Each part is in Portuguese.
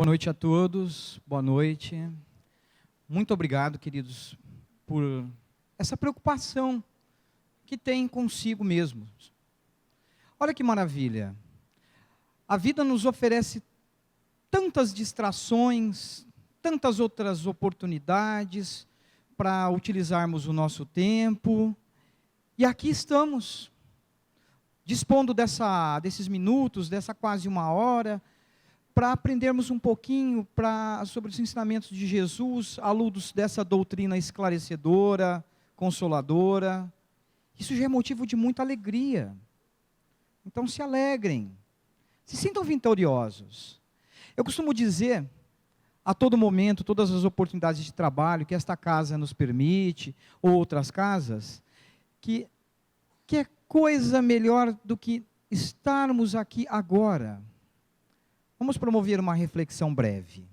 Boa noite a todos, boa noite. Muito obrigado, queridos, por essa preocupação que tem consigo mesmos. Olha que maravilha. A vida nos oferece tantas distrações, tantas outras oportunidades para utilizarmos o nosso tempo. E aqui estamos, dispondo desses minutos, dessa quase uma hora, para aprendermos um pouquinho sobre os ensinamentos de Jesus, à luz dessa doutrina esclarecedora, consoladora. Isso já é motivo de muita alegria. Então se alegrem, se sintam vitoriosos. Eu costumo dizer, a todo momento, todas as oportunidades de trabalho que esta casa nos permite, ou outras casas, que é coisa melhor do que estarmos aqui agora. Vamos promover uma reflexão breve.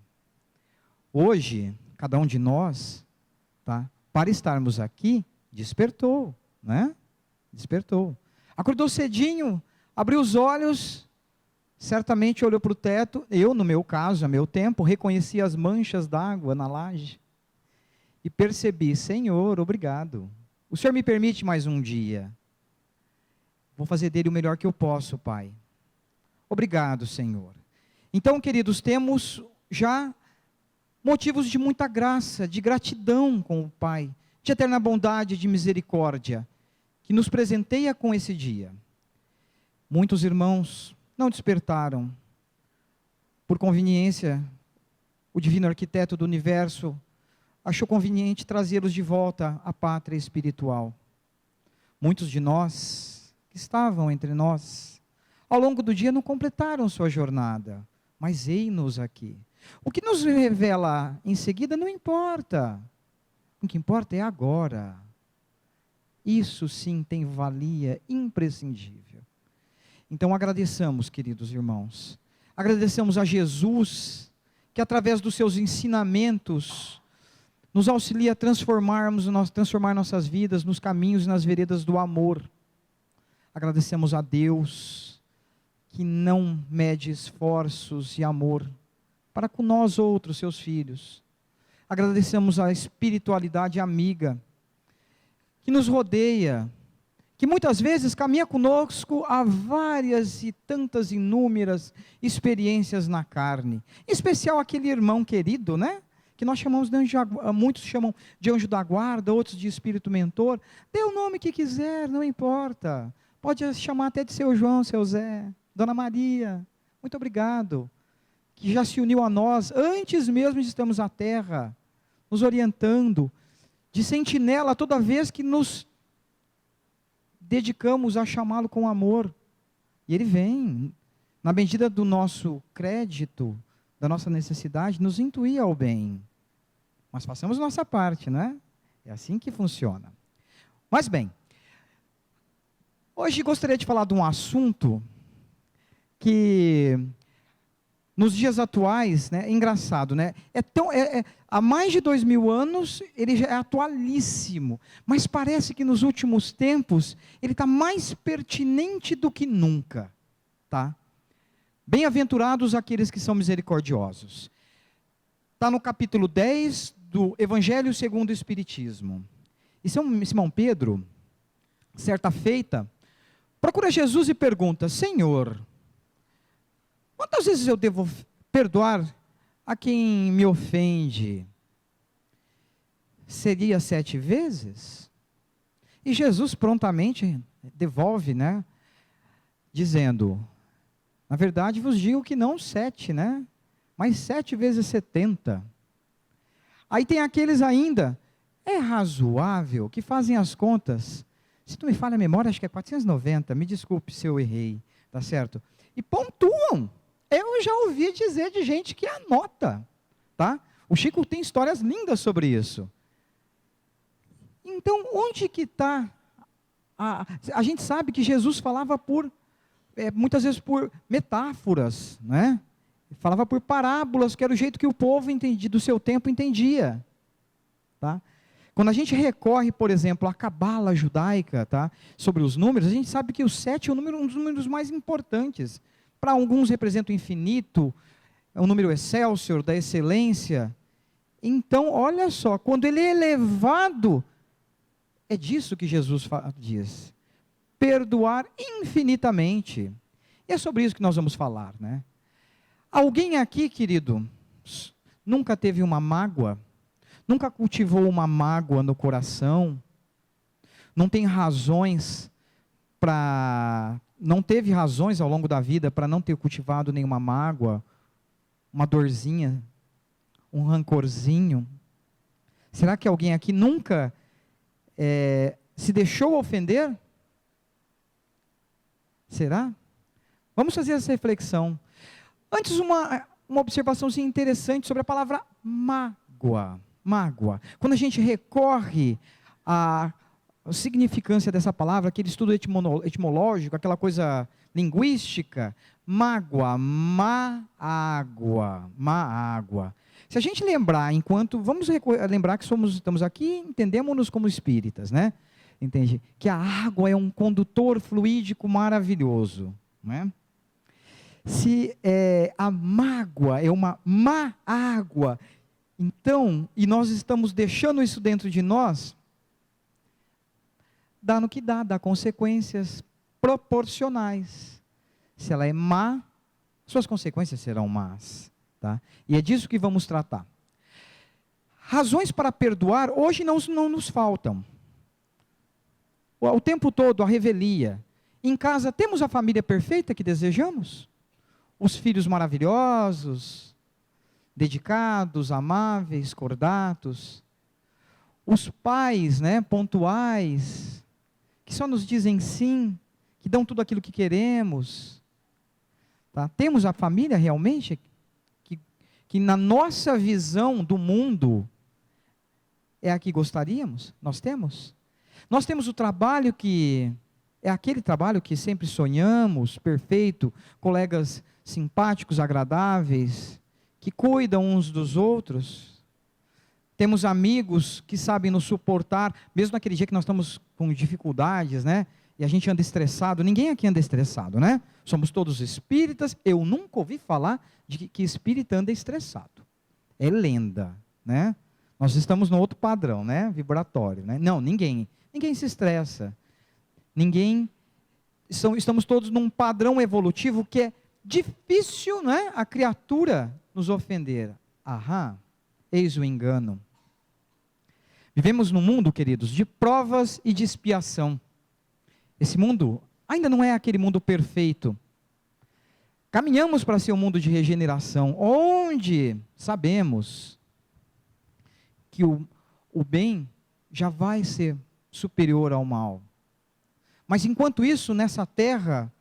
Hoje, cada um de nós, para estarmos aqui, despertou, né? Despertou. Acordou cedinho, abriu os olhos, certamente olhou para o teto. Eu, no meu caso, a meu tempo, reconheci as manchas d'água na laje. E percebi, Senhor, obrigado. O Senhor me permite mais um dia. Vou fazer dele o melhor que eu posso, Pai. Obrigado, Senhor. Então, queridos, temos já motivos de muita graça, de gratidão com o Pai, de eterna bondade, de misericórdia, que nos presenteia com esse dia. Muitos irmãos não despertaram. Por conveniência, o divino arquiteto do universo achou conveniente trazê-los de volta à pátria espiritual. Muitos de nós, que estavam entre nós, ao longo do dia não completaram sua jornada. Mas eis-nos aqui. O que nos revela em seguida não importa. O que importa é agora. Isso sim tem valia imprescindível. Então agradeçamos, queridos irmãos. Agradecemos a Jesus, que através dos seus ensinamentos, nos auxilia a transformar nossas vidas nos caminhos e nas veredas do amor. Agradecemos a Deus, que não mede esforços e amor para com nós outros, seus filhos. Agradecemos a espiritualidade amiga, que nos rodeia, que muitas vezes caminha conosco a várias e tantas inúmeras experiências na carne. Em especial aquele irmão querido, né? Que nós chamamos de anjo, muitos chamam de anjo da guarda, outros de espírito mentor. Dê o nome que quiser, não importa. Pode chamar até de seu João, seu Zé, Dona Maria, muito obrigado, que já se uniu a nós, antes mesmo de estarmos na terra, nos orientando, de sentinela toda vez que nos dedicamos a chamá-lo com amor. E ele vem, na medida do nosso crédito, da nossa necessidade, nos intuir ao bem. Mas façamos nossa parte, não é? É assim que funciona. Mas bem, hoje gostaria de falar de um assunto que nos dias atuais, né, é engraçado, né? Há mais de 2000 anos ele já é atualíssimo, mas parece que nos últimos tempos ele está mais pertinente do que nunca, tá? Bem-aventurados aqueles que são misericordiosos. Está no capítulo 10 do Evangelho segundo o Espiritismo. E Simão Pedro, certa feita, procura Jesus e pergunta: Senhor, quantas vezes eu devo perdoar a quem me ofende? Seria 7 vezes? E Jesus prontamente devolve, né? Dizendo: na verdade vos digo que não 7, né? Mas 7 vezes 70. Aí tem aqueles ainda, é razoável, que fazem as contas. Se tu me falha a memória, acho que é 490, me desculpe se eu errei, tá certo? E pontuam. Eu já ouvi dizer de gente que anota, tá? O Chico tem histórias lindas sobre isso. Então, onde que está? A gente sabe que Jesus falava muitas vezes por metáforas, né? Falava por parábolas, que era o jeito que o povo do seu tempo entendia, tá? Quando a gente recorre, por exemplo, à cabala judaica, tá? Sobre os números, a gente sabe que o 7 é um dos números mais importantes. Para alguns representa o infinito, é um número excelsior, da excelência. Então, olha só, quando ele é elevado, é disso que Jesus diz. Perdoar infinitamente. E é sobre isso que nós vamos falar, né? Alguém aqui, querido, nunca teve uma mágoa? Nunca cultivou uma mágoa no coração? Não tem razões não teve razões ao longo da vida para não ter cultivado nenhuma mágoa, uma dorzinha, um rancorzinho? Será que alguém aqui nunca se deixou ofender? Será? Vamos fazer essa reflexão. Antes, uma observação interessante sobre a palavra mágoa. Mágoa. Quando a gente recorre à significância dessa palavra, aquele estudo etimológico, aquela coisa linguística, mágoa, má-água. Se a gente lembrar, vamos lembrar que estamos aqui, entendemos-nos como espíritas, né? Entende? Que a água é um condutor fluídico maravilhoso, né? Se a mágoa é uma má água, então, e nós estamos deixando isso dentro de nós, dá no que dá consequências proporcionais. Se ela é má, suas consequências serão más. Tá? E é disso que vamos tratar. Razões para perdoar, hoje não nos faltam. O tempo todo, a revelia. Em casa, temos a família perfeita que desejamos? Os filhos maravilhosos, dedicados, amáveis, cordatos. Os pais, né, pontuais, que só nos dizem sim, que dão tudo aquilo que queremos. Tá? Temos a família realmente que na nossa visão do mundo é a que gostaríamos? Nós temos? Nós temos o trabalho que é aquele trabalho que sempre sonhamos, perfeito, colegas simpáticos, agradáveis, que cuidam uns dos outros. Temos amigos que sabem nos suportar, mesmo naquele dia que nós estamos com dificuldades, né? E a gente anda estressado. Ninguém aqui anda estressado, né? Somos todos espíritas. Eu nunca ouvi falar de que espírita anda estressado. É lenda, né? Nós estamos no outro padrão, né? Vibratório, né? Não, ninguém se estressa. Estamos todos num padrão evolutivo que é difícil, né? A criatura nos ofender. Aham, eis o engano. Vivemos num mundo, queridos, de provas e de expiação. Esse mundo ainda não é aquele mundo perfeito. Caminhamos para ser um mundo de regeneração, onde sabemos que o bem já vai ser superior ao mal. Mas enquanto isso, nessa terra,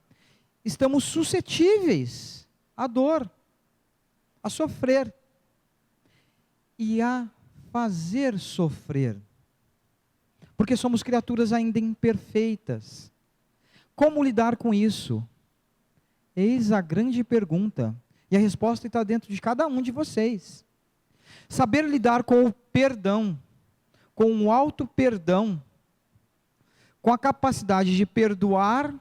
estamos suscetíveis à dor, a sofrer e a fazer sofrer. Porque somos criaturas ainda imperfeitas. Como lidar com isso? Eis a grande pergunta. E a resposta está dentro de cada um de vocês. Saber lidar com o perdão, com o auto-perdão, com a capacidade de perdoar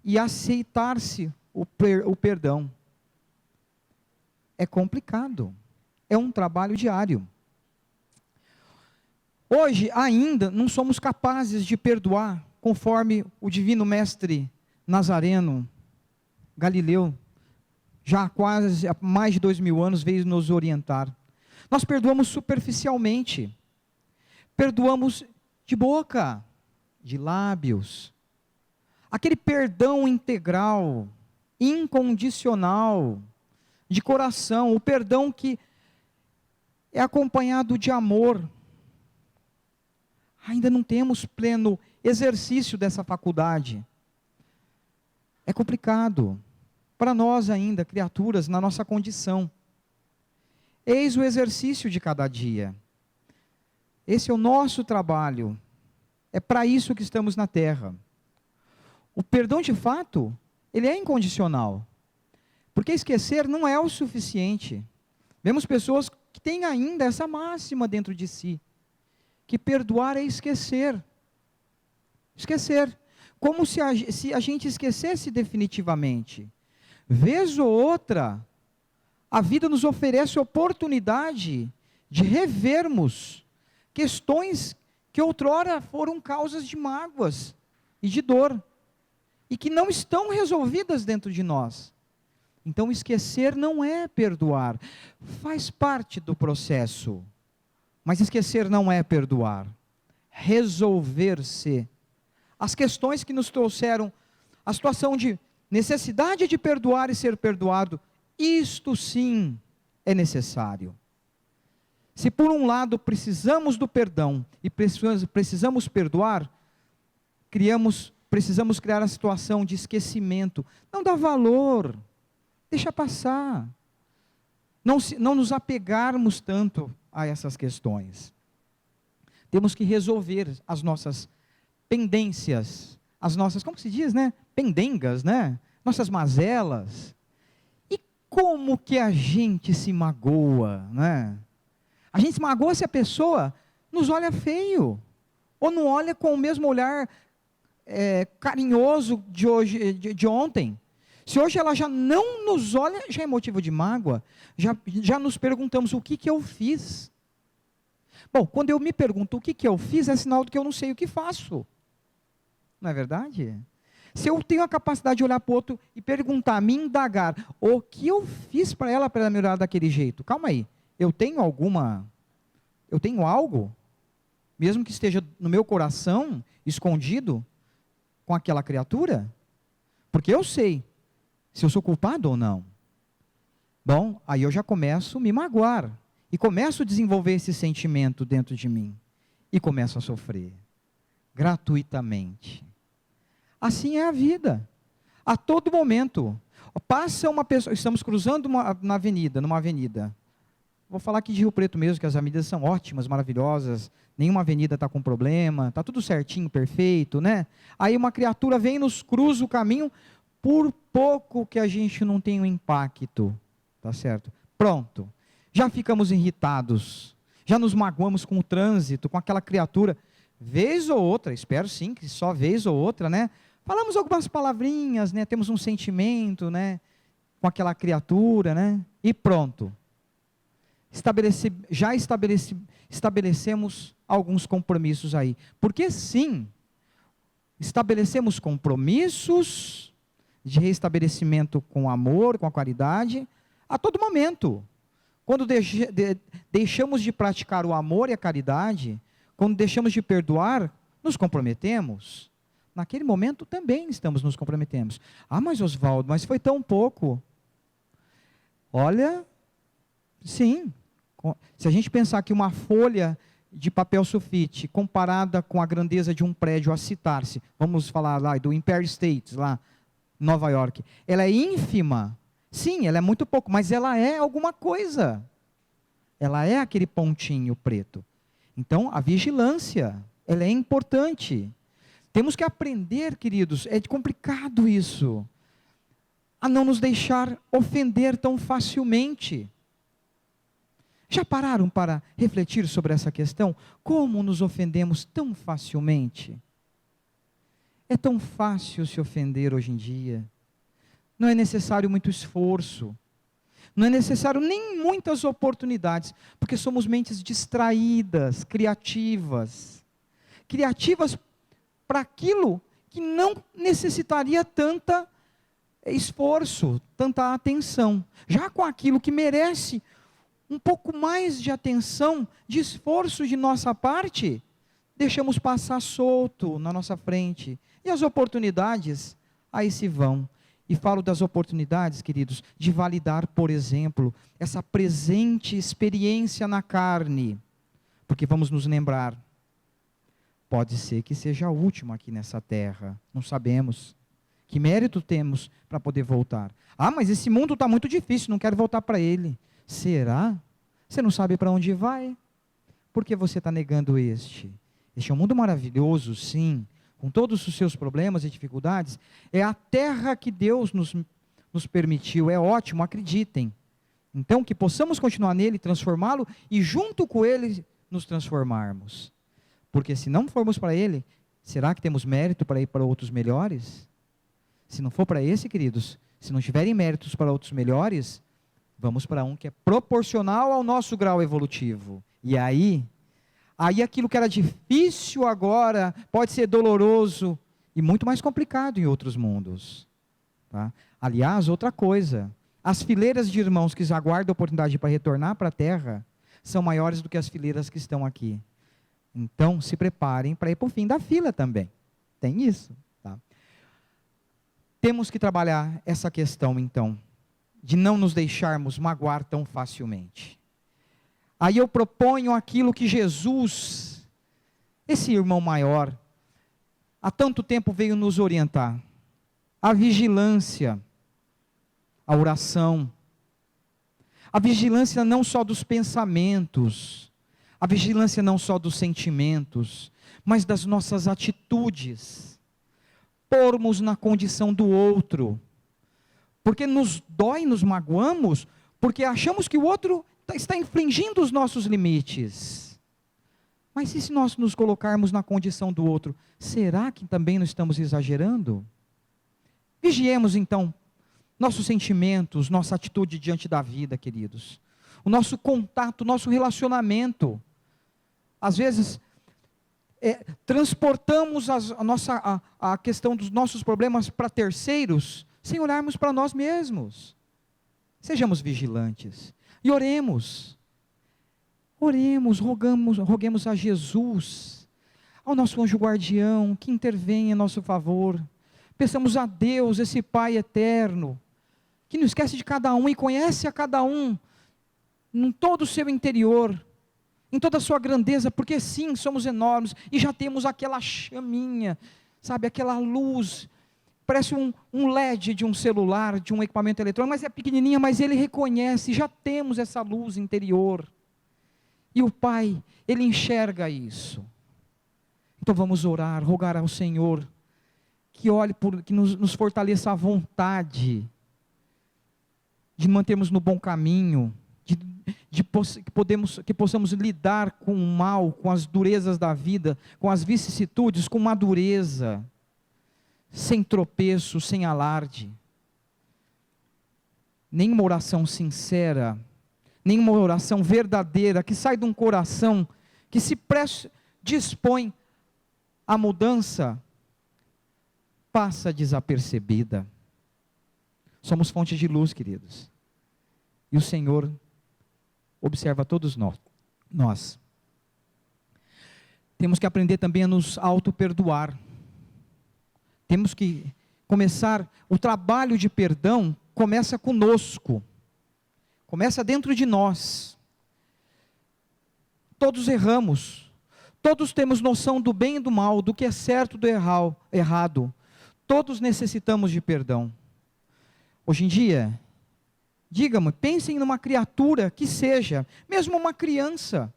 e aceitar-se o perdão. É complicado. É um trabalho diário. Hoje ainda não somos capazes de perdoar, conforme o divino mestre Nazareno, Galileu, já há mais de 2000 anos veio nos orientar. Nós perdoamos superficialmente, perdoamos de boca, de lábios. Aquele perdão integral, incondicional, de coração, o perdão que é acompanhado de amor. Ainda não temos pleno exercício dessa faculdade. É complicado. Para nós ainda, criaturas, na nossa condição. Eis o exercício de cada dia. Esse é o nosso trabalho. É para isso que estamos na Terra. O perdão, de fato, ele é incondicional. Porque esquecer não é o suficiente. Vemos pessoas que têm ainda essa máxima dentro de si. Que perdoar é esquecer. Esquecer. Como se a gente esquecesse definitivamente. Vez ou outra, A vida nos oferece oportunidade de revermos questões que outrora foram causas de mágoas e de dor, e que não estão resolvidas dentro de nós. Então, esquecer não é perdoar, faz parte do processo, mas esquecer não é perdoar. Resolver-se. As questões que nos trouxeram a situação de necessidade de perdoar e ser perdoado, isto sim é necessário. Se por um lado precisamos do perdão e precisamos perdoar, precisamos criar a situação de esquecimento. Não dá valor, deixa passar. Não nos apegarmos tanto a essas questões. Temos que resolver as nossas pendências, as nossas, como se diz, né? Pendengas, né? Nossas mazelas. E como que a gente se magoa, né? A gente se magoa se a pessoa nos olha feio, ou não olha com o mesmo olhar carinhoso de ontem. Se hoje ela já não nos olha, já é motivo de mágoa, já nos perguntamos o que eu fiz. Bom, quando eu me pergunto o que eu fiz, é sinal de que eu não sei o que faço. Não é verdade? Se eu tenho a capacidade de olhar para o outro e perguntar, me indagar, o que eu fiz para ela me olhar daquele jeito? Calma aí, eu tenho algo, mesmo que esteja no meu coração, escondido, com aquela criatura? Porque eu sei se eu sou culpado ou não. Bom, aí eu já começo a me magoar, e começo a desenvolver esse sentimento dentro de mim, e começo a sofrer, gratuitamente. Assim é a vida, a todo momento. Passa uma pessoa, estamos cruzando numa avenida, vou falar aqui de Rio Preto mesmo, que as avenidas são ótimas, maravilhosas, nenhuma avenida está com problema, está tudo certinho, perfeito, né? Aí uma criatura vem e nos cruza o caminho, por pouco que a gente não tem um impacto, tá certo? Pronto, já ficamos irritados, já nos magoamos com o trânsito, com aquela criatura, vez ou outra, espero sim que só vez ou outra, né? Falamos algumas palavrinhas, né? Temos um sentimento, né? Com aquela criatura, né? E pronto. Estabelecemos alguns compromissos aí. Porque sim, estabelecemos compromissos de restabelecimento com amor, com a caridade, a todo momento. Quando deixamos de praticar o amor e a caridade, quando deixamos de perdoar, nos comprometemos. Naquele momento também nos comprometemos. Ah, mas Oswaldo, mas foi tão pouco. Olha, sim. Se a gente pensar que uma folha de papel sulfite, comparada com a grandeza de um prédio a citar-se, vamos falar lá do Empire State, lá em Nova York, ela é ínfima. Sim, ela é muito pouco, mas ela é alguma coisa. Ela é aquele pontinho preto. Então, a vigilância, ela é importante. Temos que aprender, queridos, é complicado isso, a não nos deixar ofender tão facilmente. Já pararam para refletir sobre essa questão? Como nos ofendemos tão facilmente? É tão fácil se ofender hoje em dia. Não é necessário muito esforço. Não é necessário nem muitas oportunidades, porque somos mentes distraídas, criativas. Criativas para aquilo que não necessitaria tanta esforço, tanta atenção. Já com aquilo que merece um pouco mais de atenção, de esforço de nossa parte, deixamos passar solto na nossa frente. E as oportunidades, aí se vão. E falo das oportunidades, queridos, de validar, por exemplo, essa presente experiência na carne. Porque vamos nos lembrar, pode ser que seja a última aqui nessa terra, não sabemos. Que mérito temos para poder voltar? Ah, mas esse mundo está muito difícil, não quero voltar para ele. Será? Você não sabe para onde vai? Por que você está negando este? Este é um mundo maravilhoso, sim, com todos os seus problemas e dificuldades. É a terra que Deus nos permitiu, é ótimo, acreditem. Então, que possamos continuar nele, transformá-lo e junto com ele nos transformarmos. Porque se não formos para ele, será que temos mérito para ir para outros melhores? Se não for para esse, queridos, se não tiverem méritos para outros melhores, Vamos para um que é proporcional ao nosso grau evolutivo. E aí aquilo que era difícil agora pode ser doloroso e muito mais complicado em outros mundos. Tá? Aliás, outra coisa, as fileiras de irmãos que aguardam a oportunidade para retornar para a Terra são maiores do que as fileiras que estão aqui. Então, se preparem para ir para o fim da fila também. Tem isso. Tá? Temos que trabalhar essa questão, então, de não nos deixarmos magoar tão facilmente. Aí eu proponho aquilo que Jesus, esse irmão maior, há tanto tempo veio nos orientar. A vigilância, a oração, a vigilância não só dos pensamentos, a vigilância não só dos sentimentos, mas das nossas atitudes, pormos na condição do outro, porque nos dói, nos magoamos, porque achamos que o outro está infringindo os nossos limites. Mas e se nós nos colocarmos na condição do outro, será que também não estamos exagerando? Vigiemos então nossos sentimentos, nossa atitude diante da vida, queridos. O nosso contato, o nosso relacionamento. Às vezes, transportamos a questão dos nossos problemas para terceiros, sem olharmos para nós mesmos. Sejamos vigilantes. E oremos, roguemos a Jesus, ao nosso anjo guardião, que intervém em nosso favor. Peçamos a Deus, esse Pai eterno, que não esquece de cada um e conhece a cada um, em todo o seu interior, em toda a sua grandeza, porque sim, somos enormes, e já temos aquela chaminha, sabe, aquela luz, parece um LED de um celular, de um equipamento eletrônico, mas é pequenininha, mas ele reconhece, já temos essa luz interior. E o Pai, Ele enxerga isso. Então vamos orar, rogar ao Senhor, que olhe, que nos fortaleça a vontade, de mantermos no bom caminho, que possamos lidar com o mal, com as durezas da vida, com as vicissitudes, com madureza, sem tropeço, sem alarde. Nenhuma oração sincera, nenhuma oração verdadeira, que sai de um coração que se dispõe à mudança, passa desapercebida. Somos fonte de luz, queridos. E o Senhor observa todos nós. Temos que aprender também a nos auto-perdoar. Temos que começar, o trabalho de perdão começa conosco, começa dentro de nós. Todos erramos, todos temos noção do bem e do mal, do que é certo e do errado, todos necessitamos de perdão. Hoje em dia, diga-me, pensem numa criatura que seja, mesmo uma criança,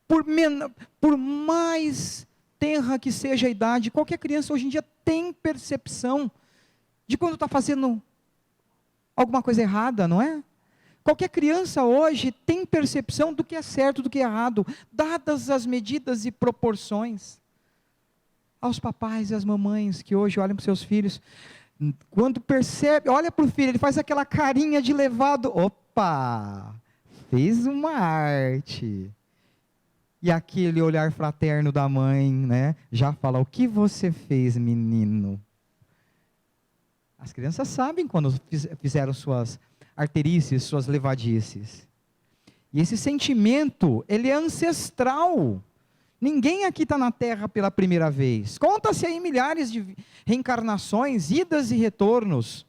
por mais tenra que seja a idade, qualquer criança hoje em dia tem percepção de quando está fazendo alguma coisa errada, não é? Qualquer criança hoje tem percepção do que é certo, do que é errado, dadas as medidas e proporções. Aos papais e às mamães que hoje olham para os seus filhos, quando percebe, olha para o filho, ele faz aquela carinha de levado, opa, fez uma arte. E aquele olhar fraterno da mãe, né, já fala, o que você fez, menino? As crianças sabem quando fizeram suas arterices, suas levadices. E esse sentimento, ele é ancestral. Ninguém aqui está na Terra pela primeira vez. Conta-se aí milhares de reencarnações, idas e retornos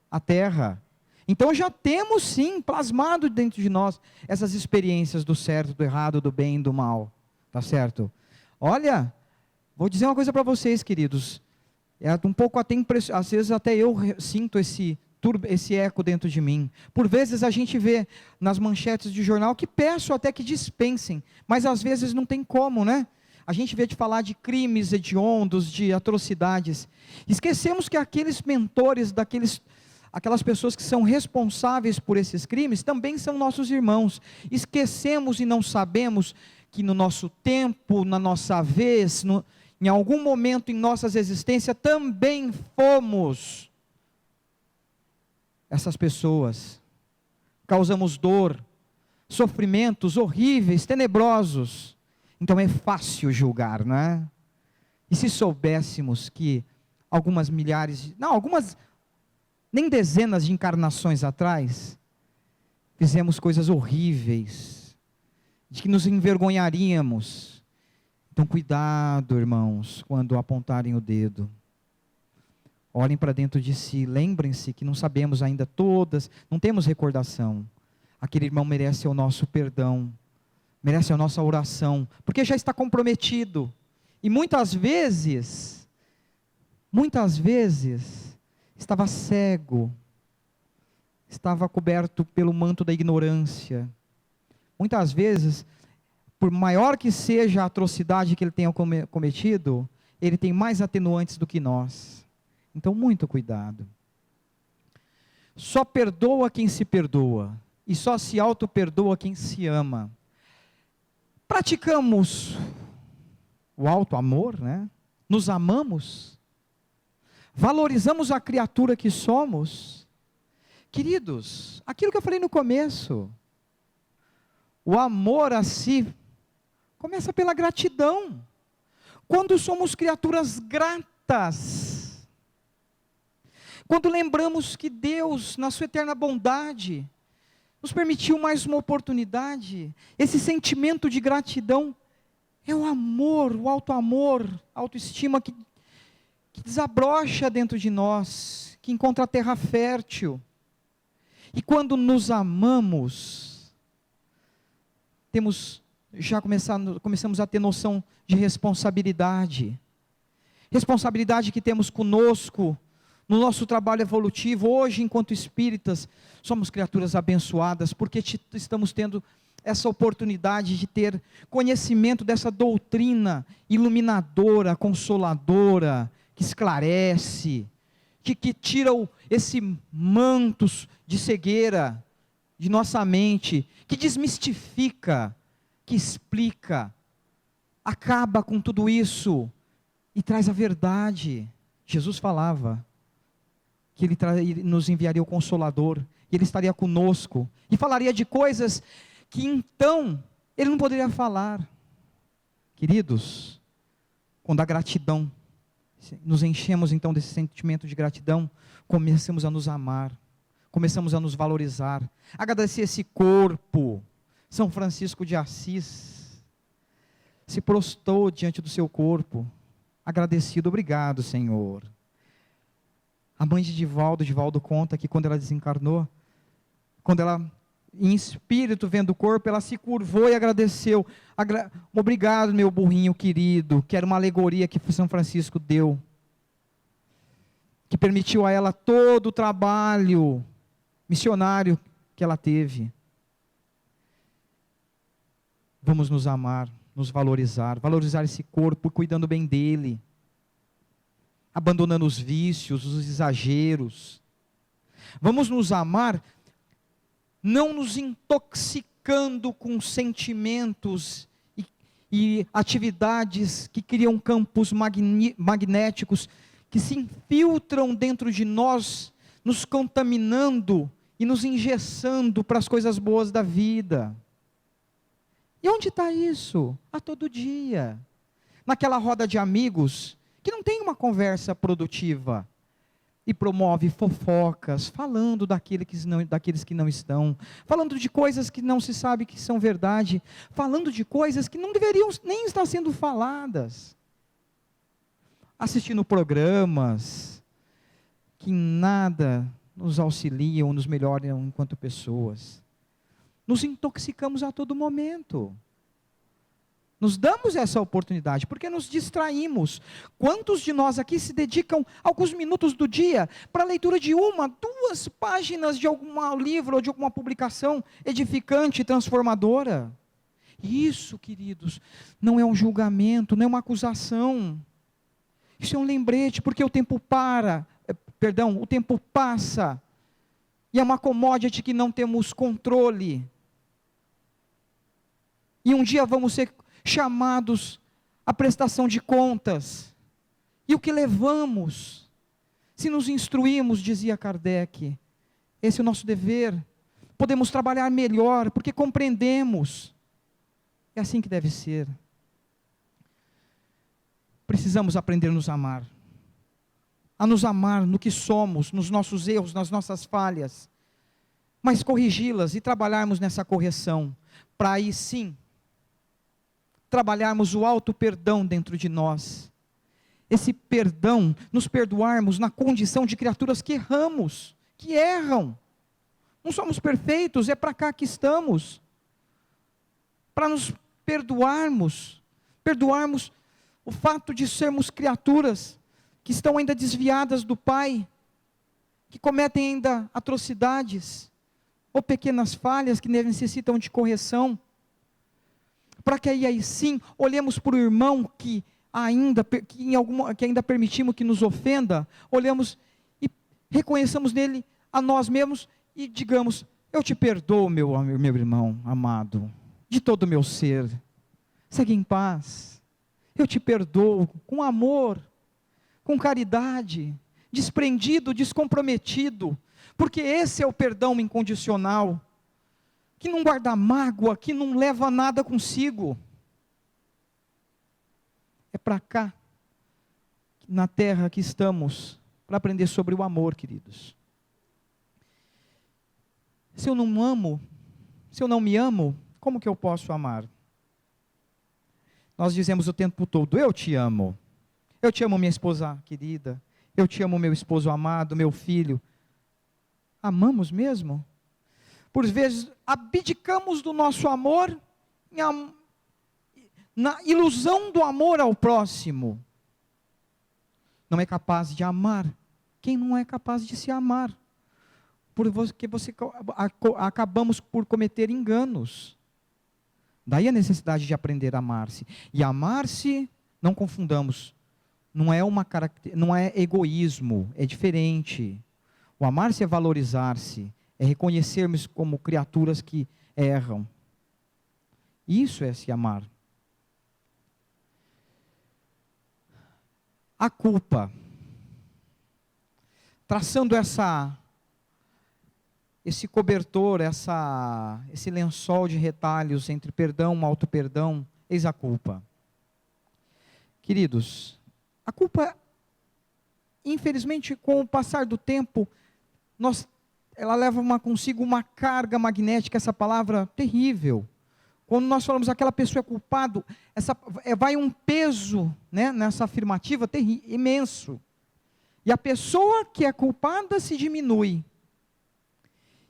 à Terra. Então já temos sim, plasmado dentro de nós, essas experiências do certo, do errado, do bem e do mal. Tá certo? Olha, vou dizer uma coisa para vocês, queridos. Um pouco até às vezes até eu sinto esse eco dentro de mim. Por vezes a gente vê nas manchetes de jornal que peço até que dispensem, mas às vezes não tem como, né? A gente vê de falar de crimes hediondos, de atrocidades. Esquecemos que aqueles mentores, aquelas pessoas que são responsáveis por esses crimes, também são nossos irmãos. Esquecemos e não sabemos que no nosso tempo, na nossa vez, em algum momento em nossas existências, também fomos essas pessoas. causamos dor, sofrimentos horríveis, tenebrosos. Então é fácil julgar, não é? E se soubéssemos que algumas nem dezenas de encarnações atrás, fizemos coisas horríveis, de que nos envergonharíamos. Então cuidado, irmãos, quando apontarem o dedo. Olhem para dentro de si, lembrem-se que não sabemos ainda todas, não temos recordação. Aquele irmão merece o nosso perdão, merece a nossa oração, porque já está comprometido. E muitas vezes, estava cego, estava coberto pelo manto da ignorância. Muitas vezes, por maior que seja a atrocidade que ele tenha cometido, ele tem mais atenuantes do que nós. Então, muito cuidado. Só perdoa quem se perdoa, e só se auto-perdoa quem se ama. Praticamos o auto-amor, né? Nos amamos, valorizamos a criatura que somos. Queridos, aquilo que eu falei no começo, o amor a si começa pela gratidão. Quando somos criaturas gratas, quando lembramos que Deus, na sua eterna bondade, nos permitiu mais uma oportunidade, esse sentimento de gratidão é o amor, o auto-amor, a autoestima que desabrocha dentro de nós, que encontra a terra fértil. E quando nos amamos, começamos a ter noção de responsabilidade. Responsabilidade que temos conosco, no nosso trabalho evolutivo. Hoje, enquanto espíritas, somos criaturas abençoadas, porque estamos tendo essa oportunidade de ter conhecimento dessa doutrina iluminadora, consoladora, que esclarece, que tira esse manto de cegueira de nossa mente, que desmistifica, que explica, acaba com tudo isso e traz a verdade. Jesus falava que Ele nos enviaria o Consolador, e Ele estaria conosco, e falaria de coisas que então Ele não poderia falar. Queridos, quando a gratidão, nos enchemos então desse sentimento de gratidão, começamos a nos amar, começamos a nos valorizar, agradecer esse corpo. São Francisco de Assis se prostrou diante do seu corpo, agradecido: obrigado, Senhor. A mãe de Divaldo conta que quando ela desencarnou, quando ela, em espírito, vendo o corpo, ela se curvou e agradeceu: obrigado, meu burrinho querido, que era uma alegoria que São Francisco deu, que permitiu a ela todo o trabalho missionário que ela teve. Vamos nos amar, nos valorizar esse corpo, cuidando bem dele, abandonando os vícios, os exageros. Vamos nos amar, não nos intoxicando com sentimentos e atividades que criam campos magnéticos, que se infiltram dentro de nós, nos contaminando e nos engessando para as coisas boas da vida. E onde está isso? A todo dia. Naquela roda de amigos, que não tem uma conversa produtiva, e promove fofocas, falando daqueles que não estão, falando de coisas que não se sabe que são verdade, falando de coisas que não deveriam nem estar sendo faladas, assistindo programas que em nada nos auxiliam, nos melhoram enquanto pessoas. Nos intoxicamos a todo momento. Nos damos essa oportunidade, porque nos distraímos. Quantos de nós aqui se dedicam alguns minutos do dia para a leitura de 1-2 páginas de algum livro ou de alguma publicação edificante e transformadora? Isso, queridos, não é um julgamento, não é uma acusação. Isso é um lembrete, porque o tempo passa, e é uma commodity que não temos controle. E um dia vamos ser chamados à prestação de contas. E o que levamos? Se nos instruímos, dizia Kardec, esse é o nosso dever. podemos trabalhar melhor, porque compreendemos. É assim que deve ser. Precisamos aprender a nos amar. A nos amar no que somos, nos nossos erros, nas nossas falhas. Mas corrigi-las e trabalharmos nessa correção. Para aí sim, trabalharmos o auto-perdão dentro de nós. Esse perdão, nos perdoarmos na condição de criaturas que erramos, que erram. Não somos perfeitos, é para cá que estamos. Para nos perdoarmos o fato de sermos criaturas que estão ainda desviadas do Pai, que cometem ainda atrocidades, ou pequenas falhas que necessitam de correção, para que aí sim, olhemos para o irmão que ainda permitimos que nos ofenda, olhemos e reconheçamos nele a nós mesmos, e digamos, eu te perdoo meu irmão amado, de todo o meu ser, segue em paz, eu te perdoo com amor, com caridade, desprendido, descomprometido, porque esse é o perdão incondicional, que não guarda mágoa, que não leva nada consigo. É para cá, na terra que estamos, para aprender sobre o amor, queridos. Se eu não amo, se eu não me amo, como que eu posso amar? Nós dizemos o tempo todo, eu te amo, minha esposa querida, eu te amo meu esposo amado, meu filho. Amamos mesmo? Por vezes, abdicamos do nosso amor na ilusão do amor ao próximo. Não é capaz de amar quem não é capaz de se amar. Porque acabamos por cometer enganos. Daí a necessidade de aprender a amar-se. E amar-se, não confundamos, não é egoísmo, é diferente. O amar-se é valorizar-se, é reconhecermos como criaturas que erram. Isso é se amar. A culpa. Traçando esse cobertor, esse lençol de retalhos entre perdão e auto-perdão, eis a culpa. Queridos, a culpa, infelizmente, com o passar do tempo, ela leva consigo uma carga magnética, essa palavra terrível. Quando nós falamos aquela pessoa é culpado, vai um peso, né, nessa afirmativa imenso. E a pessoa que é culpada se diminui.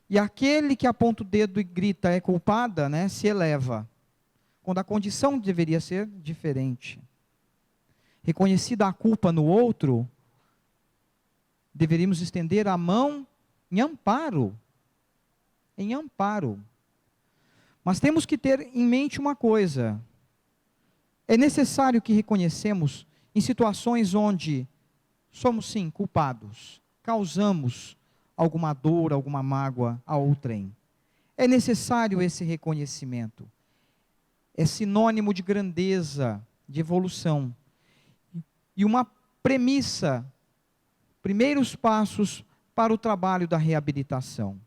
E aquele que aponta o dedo e grita é culpada, né, se eleva. Quando a condição deveria ser diferente. Reconhecida a culpa no outro, deveríamos estender a mão em amparo. Em amparo. Mas temos que ter em mente uma coisa. É necessário que reconhecemos em situações onde somos sim culpados, causamos alguma dor, alguma mágoa a outrem. É necessário esse reconhecimento. É sinônimo de grandeza, de evolução. E uma premissa, primeiros passos para o trabalho da reabilitação.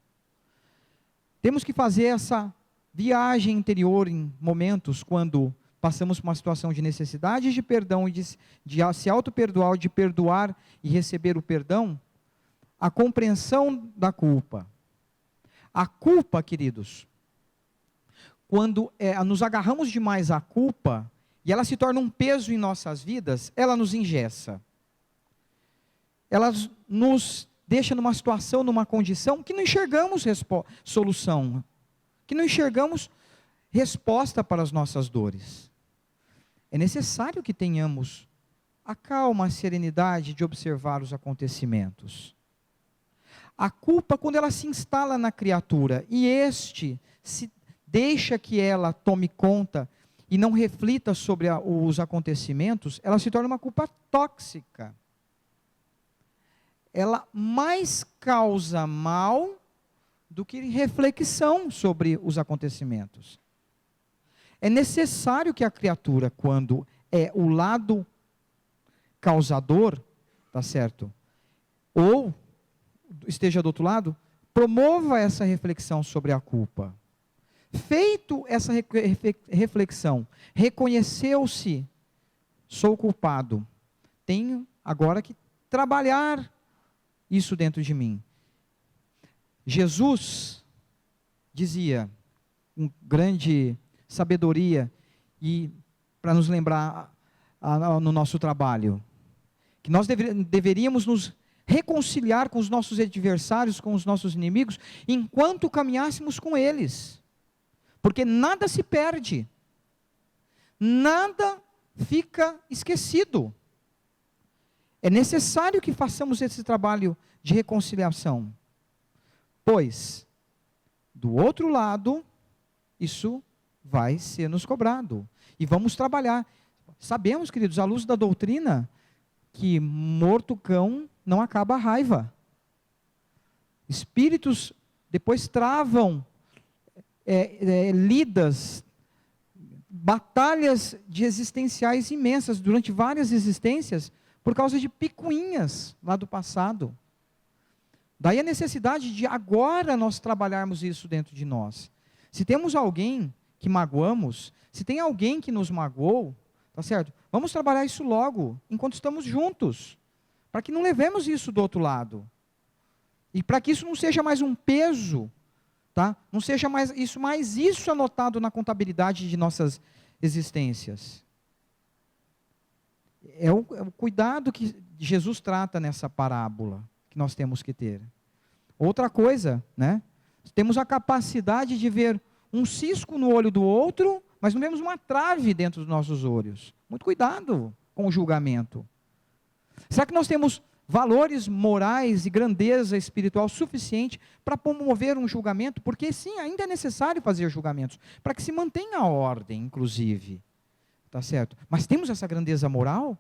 Temos que fazer essa viagem interior em momentos quando passamos por uma situação de necessidade de perdão e de se auto-perdoar, de perdoar e receber o perdão, a compreensão da culpa. A culpa, queridos, quando nos agarramos demais à culpa, e ela se torna um peso em nossas vidas, ela nos engessa. Ela nos deixa numa situação, numa condição que não enxergamos solução, que não enxergamos resposta para as nossas dores. É necessário que tenhamos a calma, a serenidade de observar os acontecimentos. A culpa, quando ela se instala na criatura, e se deixa que ela tome conta e não reflita sobre os acontecimentos, ela se torna uma culpa tóxica. Ela mais causa mal do que reflexão sobre os acontecimentos. É necessário que a criatura, quando é o lado causador, tá certo? Ou esteja do outro lado, promova essa reflexão sobre a culpa. Feito essa reflexão, reconheceu-se, sou culpado, tenho agora que trabalhar isso dentro de mim. Jesus dizia, com grande sabedoria, e para nos lembrar no nosso trabalho, que nós deveríamos nos reconciliar com os nossos adversários, com os nossos inimigos, enquanto caminhássemos com eles. Porque nada se perde, nada fica esquecido. É necessário que façamos esse trabalho de reconciliação, pois, do outro lado, isso vai ser nos cobrado, e vamos trabalhar. Sabemos, queridos, à luz da doutrina, que morto cão não acaba a raiva. Espíritos depois travam lidas, batalhas de existenciais imensas, durante várias existências, por causa de picuinhas lá do passado. Daí a necessidade de agora nós trabalharmos isso dentro de nós. Se temos alguém que magoamos, se tem alguém que nos magoou, tá certo? Vamos trabalhar isso logo, enquanto estamos juntos, para que não levemos isso do outro lado. E para que isso não seja mais um peso, tá? Não seja mais isso anotado na contabilidade de nossas existências. É o cuidado que Jesus trata nessa parábola, que nós temos que ter. Outra coisa, né? Temos a capacidade de ver um cisco no olho do outro, mas não vemos uma trave dentro dos nossos olhos. Muito cuidado com o julgamento. Será que nós temos valores morais e grandeza espiritual suficiente para promover um julgamento? Porque sim, ainda é necessário fazer julgamentos, para que se mantenha a ordem, inclusive. Tá certo? Mas temos essa grandeza moral?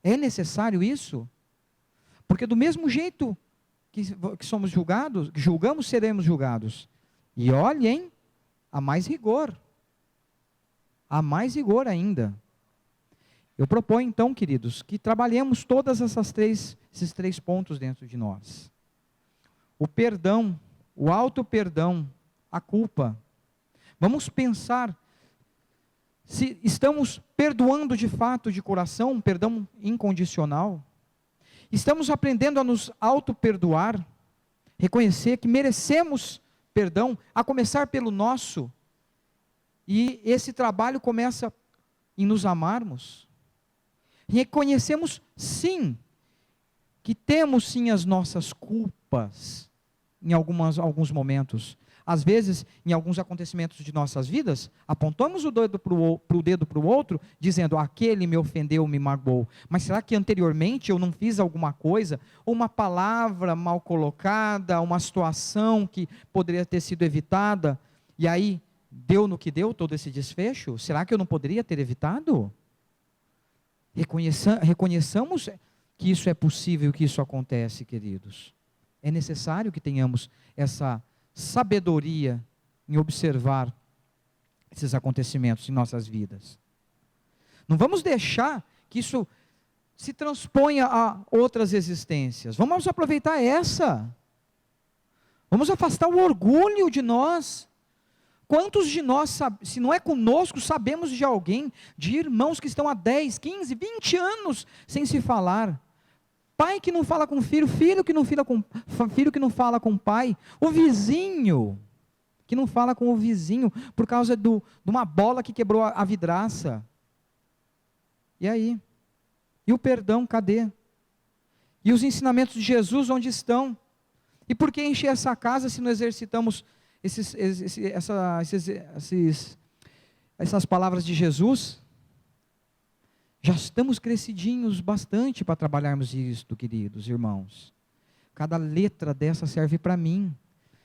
É necessário isso? Porque do mesmo jeito que somos julgados, que julgamos, seremos julgados. E olhem, há mais rigor. Há mais rigor ainda. Eu proponho então, queridos, que trabalhemos todas esses três pontos dentro de nós. O perdão, o auto-perdão, a culpa. Vamos pensar se estamos perdoando de fato, de coração, um perdão incondicional. Estamos aprendendo a nos auto-perdoar, reconhecer que merecemos perdão, a começar pelo nosso. E esse trabalho começa em nos amarmos. Reconhecemos sim, que temos sim as nossas culpas, em alguns momentos. Às vezes, em alguns acontecimentos de nossas vidas, apontamos o dedo para o outro, dizendo, aquele me ofendeu, me magoou. Mas será que anteriormente eu não fiz alguma coisa, ou uma palavra mal colocada, uma situação que poderia ter sido evitada, e aí deu no que deu todo esse desfecho? Será que eu não poderia ter evitado? Reconheçamos que isso é possível, que isso acontece, queridos. É necessário que tenhamos essa sabedoria em observar esses acontecimentos em nossas vidas. Não vamos deixar que isso se transponha a outras existências. Vamos aproveitar essa. Vamos afastar o orgulho de nós. Quantos de nós, se não é conosco, sabemos de alguém, de irmãos que estão há 10, 15, 20 anos sem se falar? Pai que não fala com filho, filho que não fala com pai, o vizinho que não fala com o vizinho por causa de uma bola que quebrou a vidraça. E aí? E o perdão, cadê? E os ensinamentos de Jesus, onde estão? E por que encher essa casa se não exercitamos essas palavras de Jesus? Já estamos crescidinhos bastante para trabalharmos isso, queridos irmãos. Cada letra dessa serve para mim.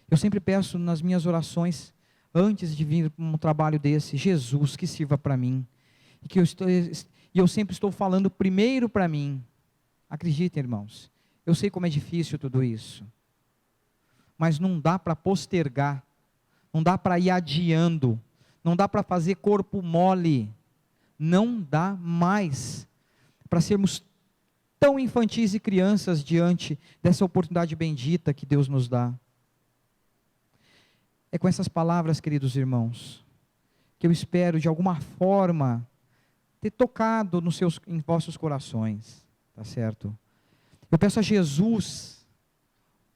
Eu sempre peço nas minhas orações, antes de vir para um trabalho desse, Jesus, que sirva para mim. E eu sempre estou falando primeiro para mim. Acreditem, irmãos, eu sei como é difícil tudo isso. Mas não dá para postergar, não dá para ir adiando, não dá para fazer corpo mole. Não dá mais para sermos tão infantis e crianças diante dessa oportunidade bendita que Deus nos dá. É com essas palavras, queridos irmãos, que eu espero de alguma forma ter tocado em vossos corações, tá certo? Eu peço a Jesus,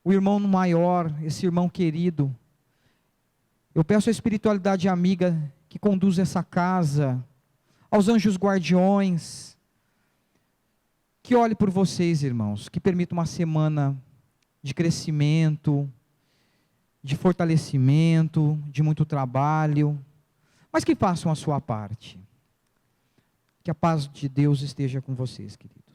o irmão maior, esse irmão querido, eu peço a espiritualidade amiga que conduz essa casa, aos anjos guardiões, que olhe por vocês, irmãos, que permita uma semana de crescimento, de fortalecimento, de muito trabalho, mas que façam a sua parte. Que a paz de Deus esteja com vocês, queridos.